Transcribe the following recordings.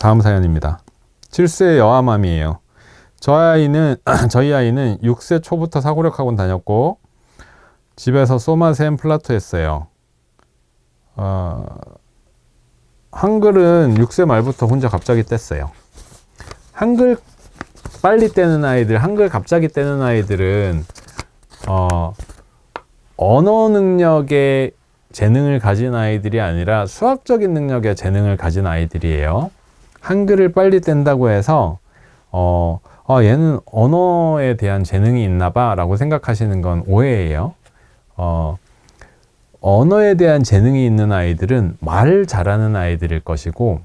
다음 사연입니다. 7세 여아맘이에요. 저희 아이는 6세 초부터 사고력 학원 다녔고 집에서 소마셈 플라토 했어요. 한글은 6세 말부터 혼자 갑자기 뗐어요. 한글 빨리 떼는 아이들, 한글 갑자기 떼는 아이들은 언어 능력에 재능을 가진 아이들이 아니라 수학적인 능력에 재능을 가진 아이들이에요. 한글을 빨리 뗀다고 해서 얘는 언어에 대한 재능이 있나 봐 라고 생각하시는 건 오해예요. 언어에 대한 재능이 있는 아이들은 말을 잘하는 아이들일 것이고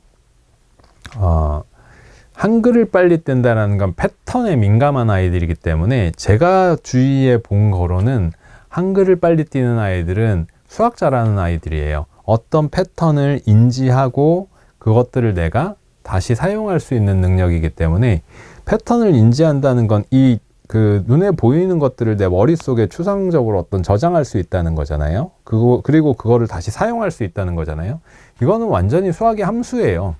한글을 빨리 뗀다는 건 패턴에 민감한 아이들이기 때문에 제가 주위에 본 거로는 한글을 빨리 띄는 아이들은 수학 잘하는 아이들이에요. 어떤 패턴을 인지하고 그것들을 내가 다시 사용할 수 있는 능력이기 때문에 패턴을 인지한다는 건 눈에 보이는 것들을 내 머릿속에 추상적으로 저장할 수 있다는 거잖아요. 그리고 그거를 다시 사용할 수 있다는 거잖아요. 이거는 완전히 수학의 함수예요.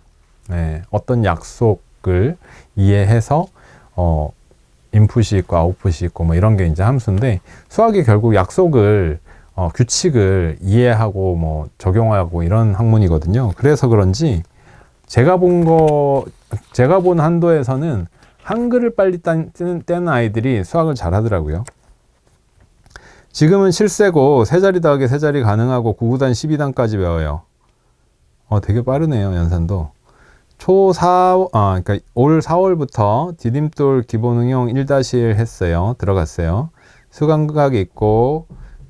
네, 어떤 약속을 이해해서 인풋이 있고 아웃풋이 있고 뭐 이런 게 이제 함수인데 수학이 결국 약속을 규칙을 이해하고 뭐 적용하고 이런 학문이거든요. 그래서 그런지 제가 본 한도에서는 한글을 빨리 떼는 아이들이 수학을 잘하더라고요. 지금은 7세고 3자리 더하기 3자리 가능하고 9구단 12단까지 배워요. 되게 빠르네요, 연산도. 그러니까 올 4월부터 디딤돌 기본응용 1-1 했어요. 들어갔어요. 수감각이 있고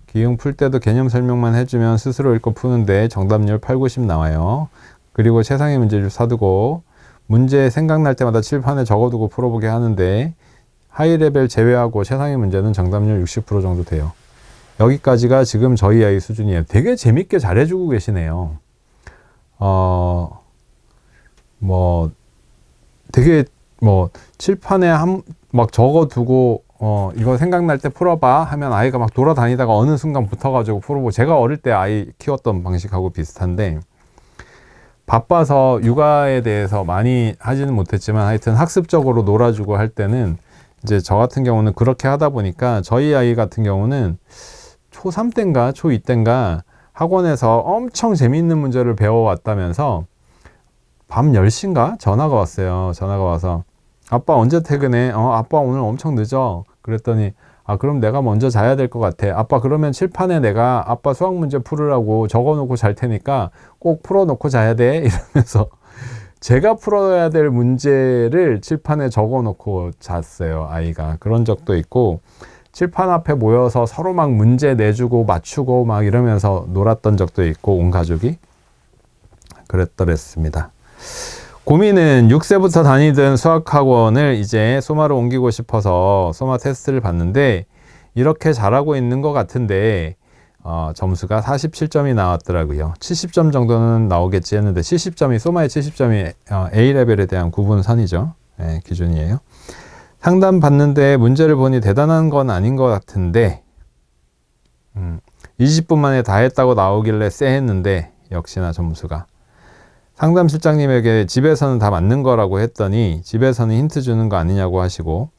기응 풀 때도 개념 설명만 해주면 스스로 읽고 푸는데 정답률 8, 90 나와요. 그리고 최상위 문제집 사두고 문제 생각날 때마다 칠판에 적어두고 풀어보게 하는데 하이레벨 제외하고 최상위 문제는 정답률 60% 정도 돼요. 여기까지가 지금 저희 아이 수준이에요. 되게 재밌게 잘해주고 계시네요. 되게 칠판에 막 적어두고 이거 생각날 때 풀어봐 하면 아이가 막 돌아다니다가 어느 순간 붙어가지고 풀어보고 제가 어릴 때 아이 키웠던 방식하고 비슷한데 바빠서 육아에 대해서 많이 하지는 못했지만 하여튼 학습적으로 놀아주고 할 때는 이제 저 같은 경우는 그렇게 하다 보니까 저희 아이 같은 경우는 초3 때인가 초2 때인가 학원에서 엄청 재미있는 문제를 배워왔다면서 밤 10시인가 전화가 왔어요. 전화가 와서 아빠 언제 퇴근해? 아빠 오늘 엄청 늦어. 그랬더니 그럼 내가 먼저 자야 될 것 같아. 아빠 그러면 칠판에 내가 아빠 수학 문제 풀으라고 적어놓고 잘 테니까 꼭 풀어놓고 자야 돼. 이러면서 제가 풀어야 될 문제를 칠판에 적어놓고 잤어요. 아이가. 그런 적도 있고 칠판 앞에 모여서 서로 막 문제 내주고 맞추고 막 이러면서 놀았던 적도 있고 온 가족이 그랬더랬습니다. 고민은 6세부터 다니던 수학학원을 이제 소마로 옮기고 싶어서 소마 테스트를 봤는데 이렇게 잘하고 있는 것 같은데 점수가 47점이 나왔더라고요. 70점 정도는 나오겠지 했는데 70점이 소마의 70점이 A레벨에 대한 구분선이죠. 네, 기준이에요. 상담 받는데 문제를 보니 대단한 건 아닌 것 같은데 20분 만에 다 했다고 나오길래 쎄했는데 역시나 점수가 상담실장님에게 집에서는 다 맞는 거라고 했더니 집에서는 힌트 주는 거 아니냐고 하시고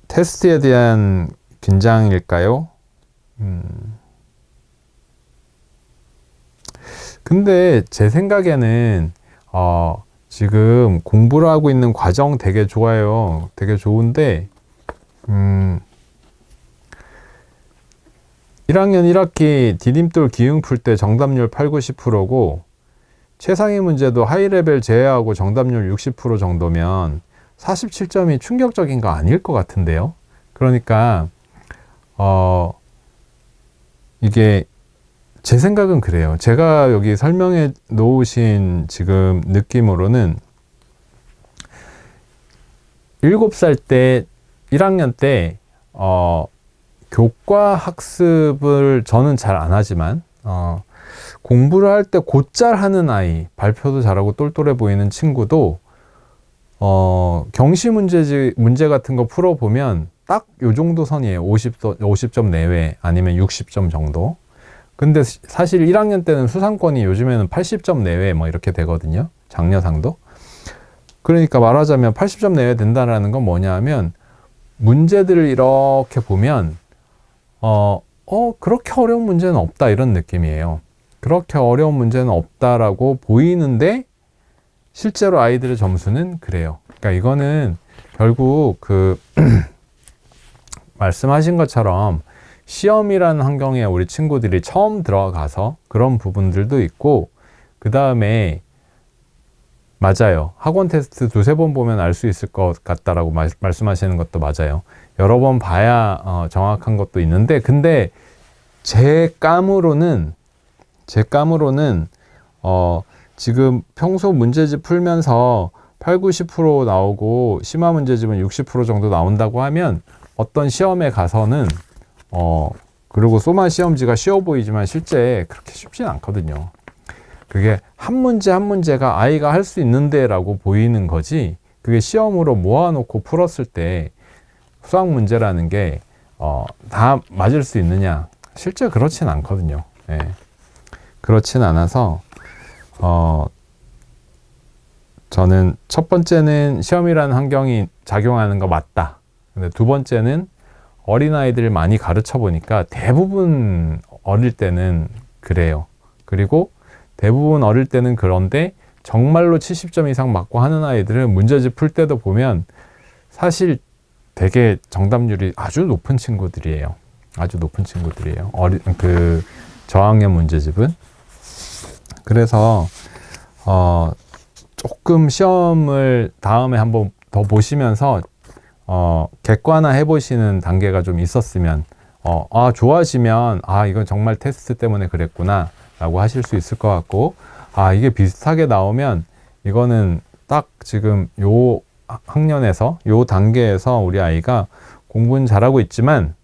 테스트에 대한 긴장일까요? 근데 제 생각에는 지금 공부를 하고 있는 과정 되게 좋아요. 되게 좋은데 1학년 1학기 디딤돌 기응 풀 때 정답률 8, 90%고 최상위 문제도 하이레벨 제외하고 정답률 60% 정도면 47점이 충격적인 거 아닐 것 같은데요. 그러니까 이게 제 생각은 그래요. 제가 여기 설명해 놓으신 지금 느낌으로는 7살 때 1학년 때 교과 학습을 저는 잘 안 하지만 공부를 할 때 곧잘 하는 아이, 발표도 잘하고 똘똘해 보이는 친구도 경시 문제 같은 거 풀어보면 딱 요 정도 선이에요. 50점 내외 아니면 60점 정도. 근데 사실 1학년 때는 수상권이 요즘에는 80점 내외 뭐 이렇게 되거든요. 장려상도. 그러니까 말하자면 80점 내야 된다라는 건 뭐냐면 문제들을 이렇게 보면 그렇게 어려운 문제는 없다 이런 느낌이에요. 그렇게 어려운 문제는 없다라고 보이는데 실제로 아이들의 점수는 그래요. 그러니까 이거는 결국 그 말씀하신 것처럼 시험이라는 환경에 우리 친구들이 처음 들어가서 그런 부분들도 있고, 그 다음에 맞아요. 학원 테스트 두세 번 보면 알 수 있을 것 같다라고 말씀하시는 것도 맞아요. 여러 번 봐야 정확한 것도 있는데, 근데 제 감으로는 지금 평소 문제집 풀면서 8, 90% 나오고 심화 문제집은 60% 정도 나온다고 하면 어떤 시험에 가서는 그리고 소마 시험지가 쉬워 보이지만 실제 그렇게 쉽진 않거든요. 그게 한 문제 한 문제가 아이가 할 수 있는데 라고 보이는 거지, 그게 시험으로 모아놓고 풀었을 때 수학 문제라는 게 다 맞을 수 있느냐, 실제 그렇진 않거든요. 예. 그렇진 않아서 저는 첫 번째는 시험이라는 환경이 작용하는 거 맞다. 근데 두 번째는 어린아이들을 많이 가르쳐 보니까 대부분 어릴 때는 그래요. 그리고 대부분 어릴 때는 그런데 정말로 70점 이상 맞고 하는 아이들은 문제집 풀 때도 보면 사실 되게 정답률이 아주 높은 친구들이에요. 아주 높은 친구들이에요. 저학년 문제집은. 그래서 조금 시험을 다음에 한번 더 보시면서 객관화 해보시는 단계가 좀 있었으면 좋아지면 이건 정말 테스트 때문에 그랬구나 라고 하실 수 있을 것 같고, 이게 비슷하게 나오면 이거는 딱 지금 요 학년에서 요 단계에서 우리 아이가 공부는 잘하고 있지만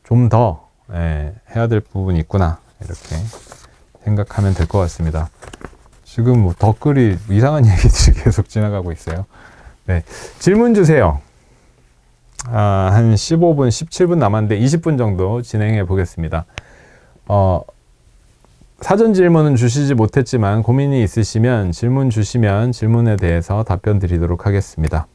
좀 더 해야 될 부분이 있구나 이렇게 생각하면 될 것 같습니다. 지금 뭐 댓글이 이상한 얘기들이 계속 지나가고 있어요. 네, 질문 주세요. 한 15분, 17분 남았는데 20분 정도 진행해 보겠습니다. 사전 질문은 주시지 못했지만 고민이 있으시면 질문 주시면 질문에 대해서 답변 드리도록 하겠습니다.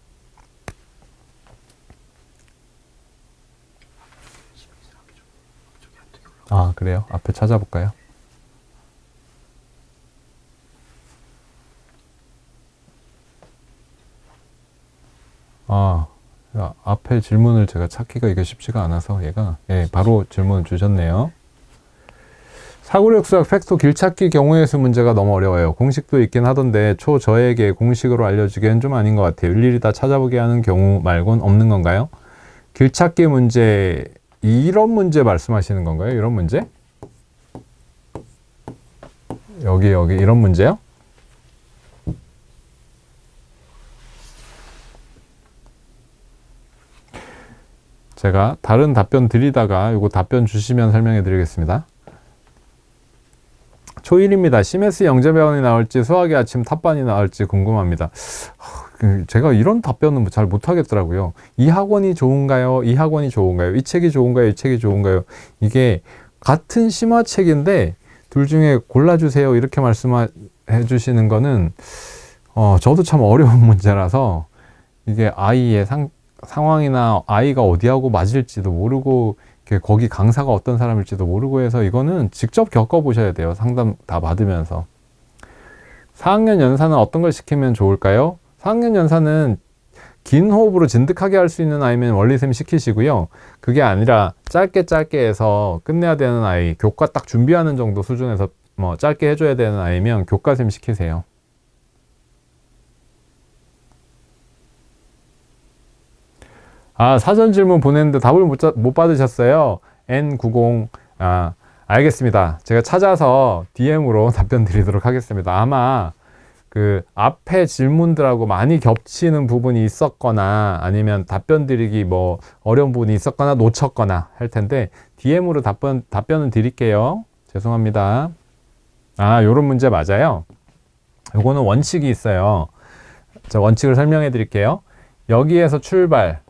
그래요? 앞에 찾아볼까요? 앞에 질문을 제가 찾기가 이게 쉽지가 않아서 얘가 바로 질문을 주셨네요. 사고력 수학 팩토 길찾기 경우의 수 문제가 너무 어려워요. 공식도 있긴 하던데 저에게 공식으로 알려주기엔 좀 아닌 것 같아요. 일일이 다 찾아보게 하는 경우 말곤 없는 건가요? 길찾기 문제, 이런 문제 말씀하시는 건가요? 이런 문제? 여기 이런 문제요? 제가 다른 답변 드리다가 이거 답변 주시면 설명해 드리겠습니다. 초1입니다. CMS 영재배원이 나올지 수학의 아침 탑반이 나올지 궁금합니다. 제가 이런 답변은 잘 못하겠더라고요. 이 학원이 좋은가요? 이 학원이 좋은가요? 이 책이 좋은가요? 이 책이 좋은가요? 이게 같은 심화책인데 둘 중에 골라주세요 이렇게 말씀해 주시는 거는 저도 참 어려운 문제라서 이게 아이의 상황이나 아이가 어디하고 맞을지도 모르고 거기 강사가 어떤 사람일지도 모르고 해서 이거는 직접 겪어보셔야 돼요. 상담 다 받으면서. 4학년 연사는 어떤 걸 시키면 좋을까요? 4학년 연사는 긴 호흡으로 진득하게 할 수 있는 아이면 원리쌤 시키시고요. 그게 아니라 짧게 해서 끝내야 되는 아이, 교과 딱 준비하는 정도 수준에서 짧게 해줘야 되는 아이면 교과쌤 시키세요. 사전 질문 보냈는데 답을 못 받으셨어요. N90. 알겠습니다. 제가 찾아서 DM으로 답변 드리도록 하겠습니다. 아마 그 앞에 질문들하고 많이 겹치는 부분이 있었거나 아니면 답변 드리기 어려운 부분이 있었거나 놓쳤거나 할 텐데 DM으로 답변은 드릴게요. 죄송합니다. 요런 문제 맞아요. 요거는 원칙이 있어요. 자, 원칙을 설명해 드릴게요. 여기에서 출발,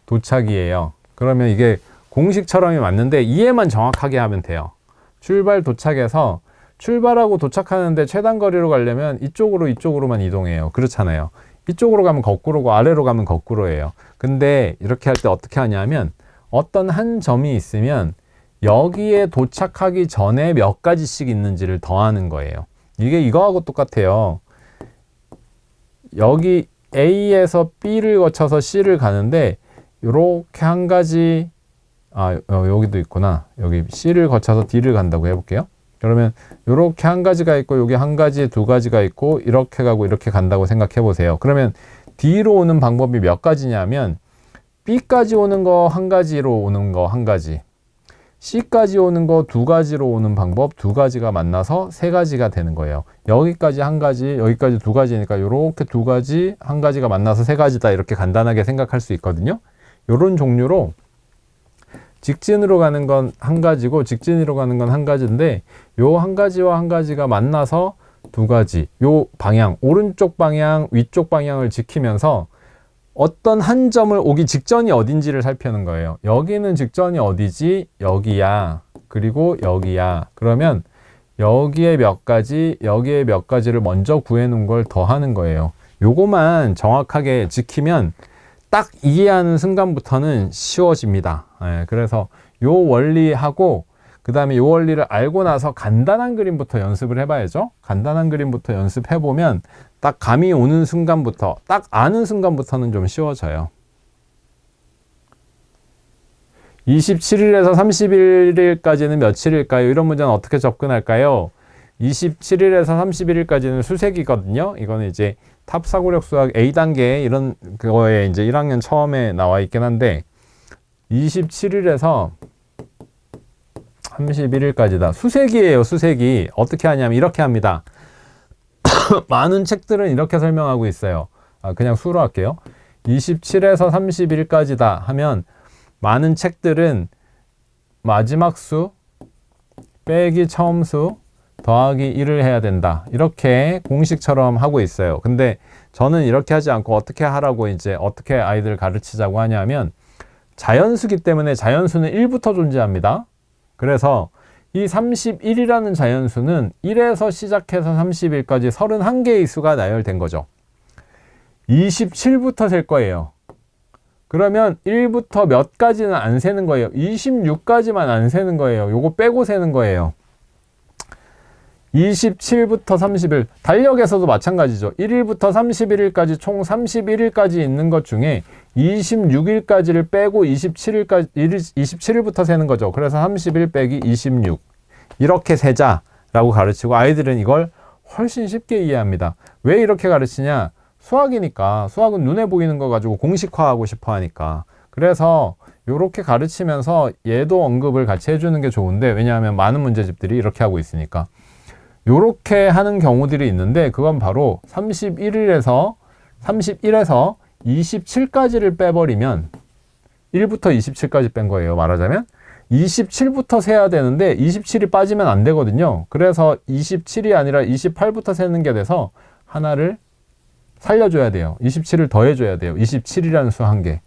도착이에요. 그러면 이게 공식처럼이 맞는데 이해만 정확하게 하면 돼요. 출발 도착에서 출발하고 도착하는데 최단 거리로 가려면 이쪽으로만 이동해요. 그렇잖아요. 이쪽으로 가면 거꾸로고 아래로 가면 거꾸로예요. 근데 이렇게 할 때 어떻게 하냐면 어떤 한 점이 있으면 여기에 도착하기 전에 몇 가지씩 있는지를 더하는 거예요. 이게 이거하고 똑같아요. 여기 A에서 B를 거쳐서 C를 가는데 요렇게 한 가지, 여기도 있구나. 여기 C를 거쳐서 D를 간다고 해볼게요. 그러면 요렇게 한 가지가 있고 여기 한 가지, 두 가지가 있고 이렇게 가고 이렇게 간다고 생각해 보세요. 그러면 D로 오는 방법이 몇 가지냐면 B까지 오는 거 한 가지로 오는 거 한 가지, C까지 오는 거 두 가지로 오는 방법 두 가지가 만나서 세 가지가 되는 거예요. 여기까지 한 가지, 여기까지 두 가지니까 요렇게 두 가지, 한 가지가 만나서 세 가지다, 이렇게 간단하게 생각할 수 있거든요. 요런 종류로 직진으로 가는 건 한 가지고 직진으로 가는 건 한 가지인데 요 한 가지와 한 가지가 만나서 두 가지, 요 방향, 오른쪽 방향, 위쪽 방향을 지키면서 어떤 한 점을 오기 직전이 어딘지를 살피는 거예요. 여기는 직전이 어디지? 여기야. 그리고 여기야. 그러면 여기에 몇 가지, 여기에 몇 가지를 먼저 구해놓은 걸 더하는 거예요. 요거만 정확하게 지키면 딱 이해하는 순간부터는 쉬워집니다. 그래서 요 원리하고 그 다음에 요 원리를 알고 나서 간단한 그림부터 연습을 해봐야죠. 간단한 그림부터 연습해보면 딱 감이 오는 순간부터, 딱 아는 순간부터는 좀 쉬워져요. 27일에서 31일까지는 며칠일까요? 이런 문제는 어떻게 접근할까요? 27일에서 31일까지는 수색이거든요. 이거는 이제 탑사고력 수학 A단계 이런 거에 이제 1학년 처음에 나와 있긴 한데 27일에서 31일까지다. 수색이에요. 수색이. 어떻게 하냐면 이렇게 합니다. 많은 책들은 이렇게 설명하고 있어요. 그냥 수로 할게요. 27에서 31까지다 하면 많은 책들은 마지막 수 빼기 처음 수 더하기 1을 해야 된다. 이렇게 공식처럼 하고 있어요. 근데 저는 이렇게 하지 않고 어떻게 하라고 이제 어떻게 아이들 가르치자고 하냐면 자연수기 때문에 자연수는 1부터 존재합니다. 그래서 이 31이라는 자연수는 1에서 시작해서 31까지 31개의 수가 나열된 거죠. 27부터 셀 거예요. 그러면 1부터 몇 가지는 안 세는 거예요. 26까지만 안 세는 거예요. 요거 빼고 세는 거예요. 27부터 31, 달력에서도 마찬가지죠. 1일부터 31일까지 총 31일까지 있는 것 중에 26일까지를 빼고 27일부터 세는 거죠. 그래서 31 빼기 26 이렇게 세자라고 가르치고 아이들은 이걸 훨씬 쉽게 이해합니다. 왜 이렇게 가르치냐? 수학이니까. 수학은 눈에 보이는 거 가지고 공식화하고 싶어 하니까. 그래서 이렇게 가르치면서 얘도 언급을 같이 해주는 게 좋은데, 왜냐하면 많은 문제집들이 이렇게 하고 있으니까. 요렇게 하는 경우들이 있는데 그건 바로 31에서 27까지를 빼버리면 1부터 27까지 뺀 거예요. 말하자면 27부터 세야 되는데 27이 빠지면 안 되거든요. 그래서 27이 아니라 28부터 세는 게 돼서 하나를 살려줘야 돼요. 27을 더해줘야 돼요. 27이라는 수 한 개.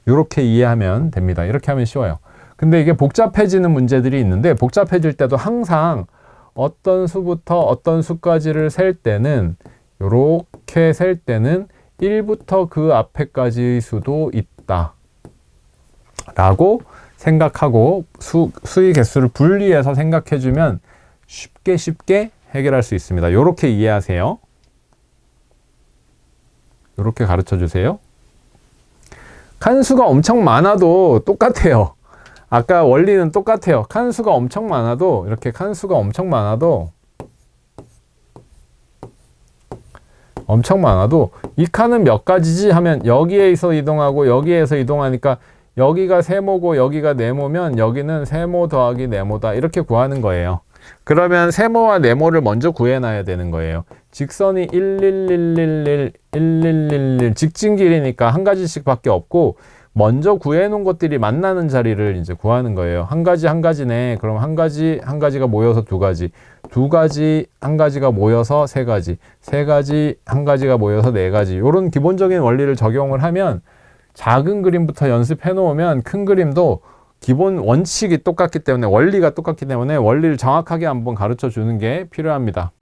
요렇게 이해하면 됩니다. 이렇게 하면 쉬워요. 근데 이게 복잡해지는 문제들이 있는데 복잡해질 때도 항상 어떤 수부터 어떤 수까지를 셀 때는 요렇게 셀 때는 1부터 그 앞에까지의 수도 있다 라고 생각하고 수의 개수를 분리해서 생각해주면 쉽게 해결할 수 있습니다. 요렇게 이해하세요. 요렇게 가르쳐주세요. 칸수가 엄청 많아도 똑같아요. 아까 원리는 똑같아요. 칸수가 엄청 많아도 이렇게 칸수가 엄청 많아도 이 칸은 몇 가지지 하면 여기에서 이동하고 여기에서 이동하니까 여기가 세모고 여기가 네모면 여기는 세모 더하기 네모다 이렇게 구하는 거예요. 그러면 세모와 네모를 먼저 구해놔야 되는 거예요. 직선이 11111 직진 길이니까 한 가지씩 밖에 없고 먼저 구해놓은 것들이 만나는 자리를 이제 구하는 거예요. 한 가지네. 그럼 한 가지가 모여서 두 가지, 한 가지가 모여서 세 가지, 한 가지가 모여서 네 가지. 이런 기본적인 원리를 적용을 하면 작은 그림부터 연습해 놓으면 큰 그림도 기본 원칙이 똑같기 때문에 원리가 똑같기 때문에 원리를 정확하게 한번 가르쳐 주는 게 필요합니다.